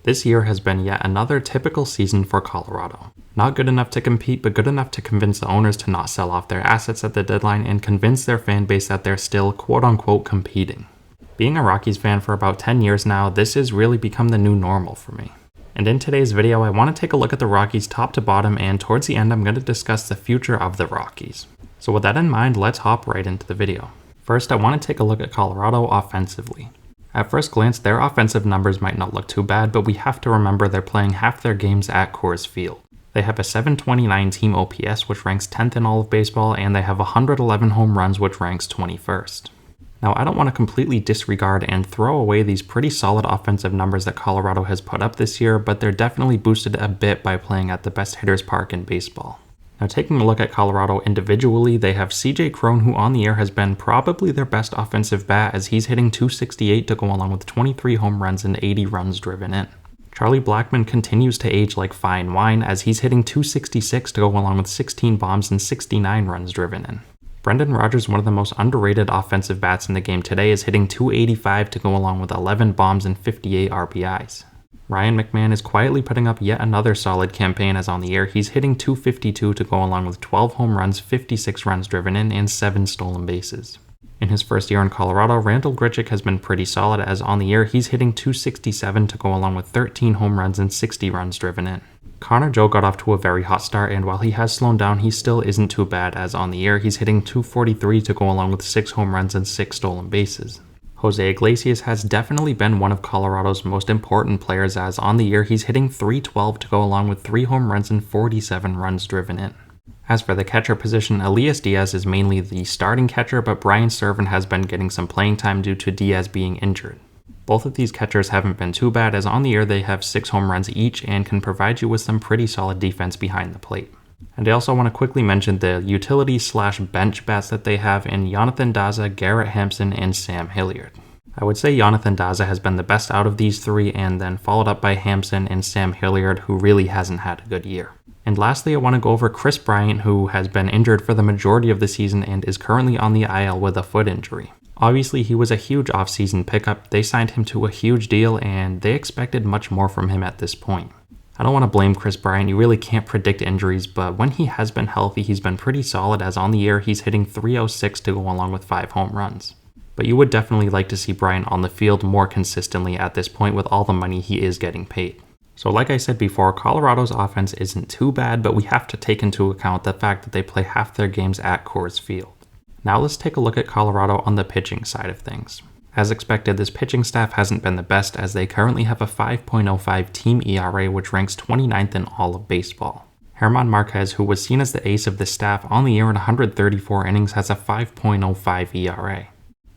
This year has been yet another typical season for Colorado. Not good enough to compete, but good enough to convince the owners to not sell off their assets at the deadline and convince their fan base that they're still quote-unquote competing. Being a Rockies fan for about 10 years now, this has really become the new normal for me. And in today's video, I want to take a look at the Rockies top to bottom, and towards the end, I'm going to discuss the future of the Rockies. So with that in mind, let's hop right into the video. First, I want to take a look at Colorado offensively. At first glance, their offensive numbers might not look too bad, but we have to remember they're playing half their games at Coors Field. They have a 729 team OPS, which ranks 10th in all of baseball, and they have 111 home runs, which ranks 21st. Now, I don't want to completely disregard and throw away these pretty solid offensive numbers that Colorado has put up this year, but they're definitely boosted a bit by playing at the best hitter's park in baseball. Now, taking a look at Colorado individually, they have CJ Cron, who on the year has been probably their best offensive bat, as he's hitting .268 to go along with 23 home runs and 80 runs driven in. Charlie Blackmon continues to age like fine wine, as he's hitting .266 to go along with 16 bombs and 69 runs driven in. Brendan Rodgers, one of the most underrated offensive bats in the game today, is hitting .285 to go along with 11 bombs and 58 RBIs. Ryan McMahon is quietly putting up yet another solid campaign, as on the year he's hitting .252 to go along with 12 home runs, 56 runs driven in, and 7 stolen bases. In his first year in Colorado, Randal Grichuk has been pretty solid, as on the year he's hitting .267 to go along with 13 home runs and 60 runs driven in. Connor Joe got off to a very hot start, and while he has slowed down, he still isn't too bad, as on the year he's hitting .243 to go along with 6 home runs and 6 stolen bases. Jose Iglesias has definitely been one of Colorado's most important players, as on the year he's hitting .312 to go along with 3 home runs and 47 runs driven in. As for the catcher position, Elias Diaz is mainly the starting catcher, but Brian Serven has been getting some playing time due to Diaz being injured. Both of these catchers haven't been too bad, as on the year they have 6 home runs each and can provide you with some pretty solid defense behind the plate. And I also want to quickly mention the utility/bench bats that they have in Jonathan Daza, Garrett Hampson, and Sam Hilliard. I would say Jonathan Daza has been the best out of these three, and then followed up by Hampson and Sam Hilliard, who really hasn't had a good year. And lastly, I want to go over Chris Bryant, who has been injured for the majority of the season and is currently on the IL with a foot injury. Obviously, he was a huge offseason pickup. They signed him to a huge deal, and they expected much more from him at this point. I don't want to blame Chris Bryant, you really can't predict injuries, but when he has been healthy, he's been pretty solid, as on the year he's hitting .306 to go along with 5 home runs. But you would definitely like to see Bryant on the field more consistently at this point with all the money he is getting paid. So like I said before, Colorado's offense isn't too bad, but we have to take into account the fact that they play half their games at Coors Field. Now let's take a look at Colorado on the pitching side of things. As expected, this pitching staff hasn't been the best, as they currently have a 5.05 team ERA, which ranks 29th in all of baseball. German Marquez, who was seen as the ace of the staff on the year in 134 innings, has a 5.05 ERA.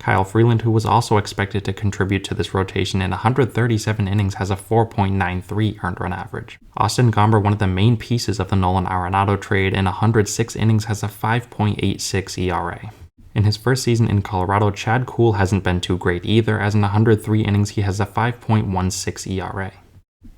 Kyle Freeland, who was also expected to contribute to this rotation in 137 innings, has a 4.93 earned run average. Austin Gomber, one of the main pieces of the Nolan Arenado trade, in 106 innings has a 5.86 ERA. In his first season in Colorado, Chad Kuhl hasn't been too great either, as in 103 innings he has a 5.16 ERA.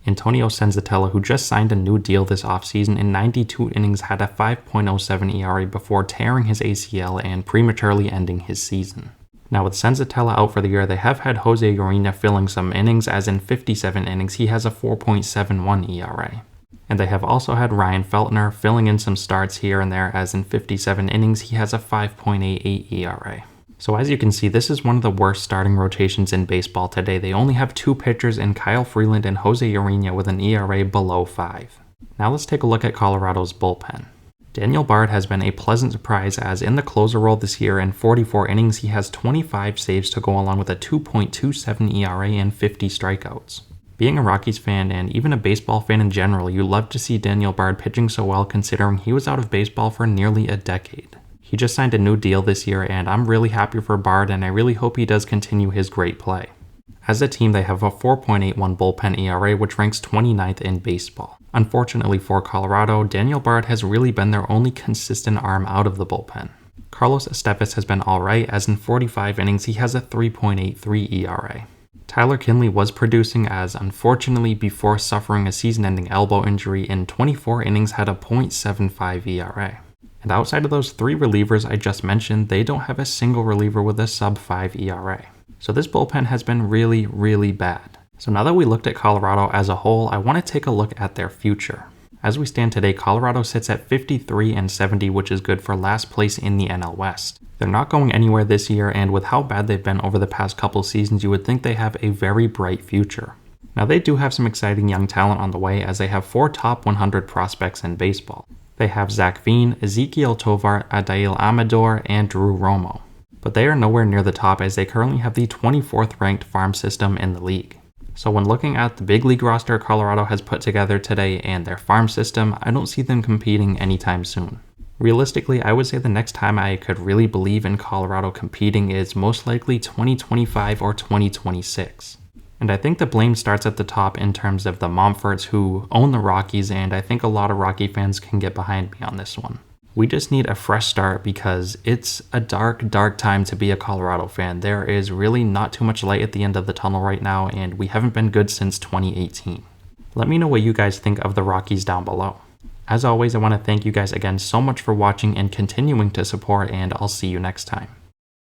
Antonio Senzatella, who just signed a new deal this offseason, in 92 innings had a 5.07 ERA before tearing his ACL and prematurely ending his season. Now with Senzatella out for the year, they have had Jose Urena filling some innings, as in 57 innings he has a 4.71 ERA. And they have also had Ryan Feltner filling in some starts here and there, as in 57 innings he has a 5.88 ERA. So as you can see, this is one of the worst starting rotations in baseball today. They only have 2 pitchers in Kyle Freeland and Jose Urena with an ERA below 5. Now let's take a look at Colorado's bullpen. Daniel Bard has been a pleasant surprise, as in the closer role this year in 44 innings he has 25 saves to go along with a 2.27 ERA and 50 strikeouts. Being a Rockies fan and even a baseball fan in general, you love to see Daniel Bard pitching so well, considering he was out of baseball for nearly a decade. He just signed a new deal this year, and I'm really happy for Bard, and I really hope he does continue his great play. As a team, they have a 4.81 bullpen ERA, which ranks 29th in baseball. Unfortunately for Colorado, Daniel Bard has really been their only consistent arm out of the bullpen. Carlos Estevez has been alright, as in 45 innings he has a 3.83 ERA. Tyler Kinley was producing, as unfortunately before suffering a season-ending elbow injury, in 24 innings had a .75 ERA. And outside of those 3 relievers I just mentioned, they don't have a single reliever with a sub-5 ERA. So this bullpen has been really, really bad. So now that we looked at Colorado as a whole, I want to take a look at their future. As we stand today, Colorado sits at 53-70, which is good for last place in the NL West. They're not going anywhere this year, and with how bad they've been over the past couple seasons, you would think they have a very bright future. Now they do have some exciting young talent on the way, as they have 4 top 100 prospects in baseball. They have Zach Veen, Ezequiel Tovar, Adail Amador, and Drew Romo. But they are nowhere near the top, as they currently have the 24th ranked farm system in the league. So when looking at the big league roster Colorado has put together today and their farm system, I don't see them competing anytime soon. Realistically, I would say the next time I could really believe in Colorado competing is most likely 2025 or 2026. And I think the blame starts at the top in terms of the Momforts who own the Rockies, and I think a lot of Rocky fans can get behind me on this one. We just need a fresh start because it's a dark, dark time to be a Colorado fan. There is really not too much light at the end of the tunnel right now, and we haven't been good since 2018. Let me know what you guys think of the Rockies down below. As always, I want to thank you guys again so much for watching and continuing to support, and I'll see you next time.